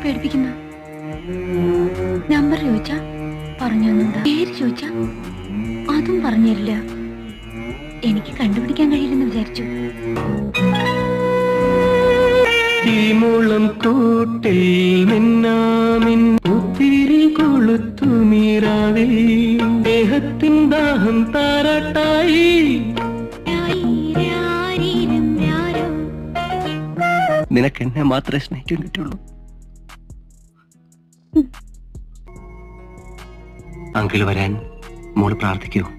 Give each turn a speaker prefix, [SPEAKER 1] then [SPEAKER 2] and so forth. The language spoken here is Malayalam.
[SPEAKER 1] പേടിപ്പിക്കുന്ന? നമ്പർ ചോദിച്ചാ പറഞ്ഞൊന്നുണ്ടാ, പേര് ചോദിച്ചാ അതും പറഞ്ഞു തരില്ല. എനിക്ക് കണ്ടുപിടിക്കാൻ കഴിയില്ലെന്ന് വിചാരിച്ചു.
[SPEAKER 2] ഈ മുളം കൂട്ടിൽ മിന്നാമിന്നിരി കൊളുത്തു നീരാവിൽ ദേഹത്തിൻ ദാഹം താരാട്ടായി. നിനക്ക് എന്നെ മാത്രമേ സ്നേഹിക്കാൻ കിട്ടുള്ളൂ. അങ്കിൾ വരാൻ മോള് പ്രാർത്ഥിക്കൂ.